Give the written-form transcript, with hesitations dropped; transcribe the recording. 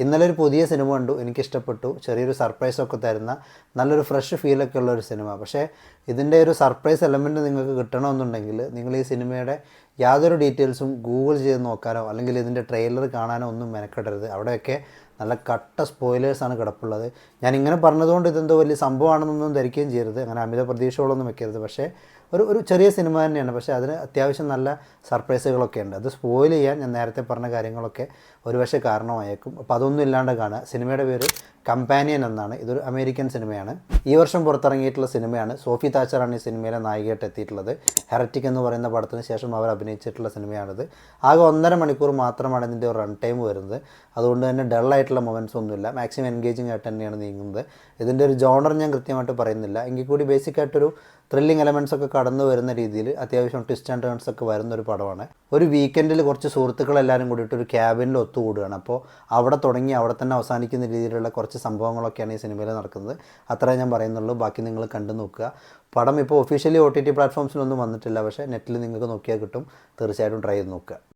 ഇന്നലെ ഒരു പുതിയ സിനിമ കണ്ടു, എനിക്കിഷ്ടപ്പെട്ടു. ചെറിയൊരു സർപ്രൈസൊക്കെ തരുന്ന നല്ലൊരു ഫ്രഷ് ഫീലൊക്കെ ഉള്ള ഒരു സിനിമ. പക്ഷേ ഇതിൻ്റെ ഒരു സർപ്രൈസ് എലമെൻറ്റ് നിങ്ങൾക്ക് കിട്ടണമെന്നുണ്ടെങ്കിൽ നിങ്ങൾ ഈ സിനിമയുടെ യാതൊരു ഡീറ്റെയിൽസും ഗൂഗിൾ ചെയ്ത് നോക്കാനോ അല്ലെങ്കിൽ ഇതിൻ്റെ ട്രെയിലർ കാണാനോ ഒന്നും മെനക്കെടരുത്. അവിടെയൊക്കെ നല്ല കട്ട സ്പോയിലേഴ്സാണ് കിടപ്പുള്ളത്. ഞാനിങ്ങനെ പറഞ്ഞതുകൊണ്ട് ഇതെന്തോ വലിയ സംഭവമാണെന്നൊന്നും ധരിക്കുകയും ചെയ്യരുത്, അങ്ങനെ അമിത പ്രതീക്ഷകളൊന്നും വെക്കരുത്. പക്ഷേ ഒരു ചെറിയ സിനിമ തന്നെയാണ്, പക്ഷേ അതിന് അത്യാവശ്യം നല്ല സർപ്രൈസുകളൊക്കെ ഉണ്ട്. അത് സ്പോയിൽ ചെയ്യാൻ ഞാൻ നേരത്തെ പറഞ്ഞ കാര്യങ്ങളൊക്കെ ഒരുപക്ഷെ കാരണമായേക്കും. അപ്പോൾ അതൊന്നും ഇല്ലാണ്ട് കാണുക. സിനിമയുടെ പേര് കമ്പാനിയൻ എന്നാണ്. ഇതൊരു അമേരിക്കൻ സിനിമയാണ്. ഈ വർഷം പുറത്തിറങ്ങിയിട്ടുള്ള സിനിമയാണ്. സോഫി താച്ചറാണ് ഈ സിനിമയിലെ നായികയായിട്ട് എത്തിയിട്ടുള്ളത്. ഹെററ്റിക് എന്ന് പറയുന്ന പടത്തിന് ശേഷം അവർ അഭിനയിച്ചിട്ടുള്ള സിനിമയാണിത്. ആകെ 1.5 മണിക്കൂർ മാത്രമാണ് ഇതിൻ്റെ ഒരു റൺ ടൈം വരുന്നത്. അതുകൊണ്ട് തന്നെ ഡള്ളായിട്ടുള്ള മൊമെൻറ്റ്സ് ഒന്നുമില്ല. മാക്സിമം എൻഗേജിങ് ആയിട്ട് തന്നെയാണ് നീങ്ങുന്നത്. ഇതിൻ്റെ ഒരു ജോണർ ഞാൻ കൃത്യമായിട്ട് പറയുന്നില്ല, എങ്കിൽ കൂടി ബേസിക്കായിട്ടൊരു ത്രില്ലിംഗ് എലമെൻറ്റ്സ് ഒക്കെ കടന്നു വരുന്ന രീതിയിൽ അത്യാവശ്യം ട്വിസ്റ്റ് ആൻഡ് ടേൺസ് ഒക്കെ വരുന്നൊരു പടമാണ്. ഒരു വീക്കെൻഡിൽ കുറച്ച് സുഹൃത്തുക്കളെല്ലാവരും കൂടിയിട്ട് ഒരു ക്യാബിനിൽ ഒത്തുകൂടുകയാണ്. അപ്പോൾ അവിടെ തുടങ്ങി അവിടെ തന്നെ അവസാനിക്കുന്ന രീതിയിലുള്ള കുറച്ച് സംഭവങ്ങളൊക്കെയാണ് ഈ സിനിമയിൽ നടക്കുന്നത്. അത്രേ ഞാൻ പറയുന്നുള്ളൂ. ബാക്കി നിങ്ങൾ കണ്ടു നോക്കുക. പടം ഇപ്പോൾ ഒഫീഷ്യലി OTT പ്ലാറ്റ്ഫോംസിലൊന്നും വന്നിട്ടില്ല, പക്ഷേ നെറ്റിൽ നിങ്ങൾക്ക് നോക്കിയാൽ കിട്ടും. തീർച്ചയായിട്ടും ട്രൈ ചെയ്ത് നോക്കുക.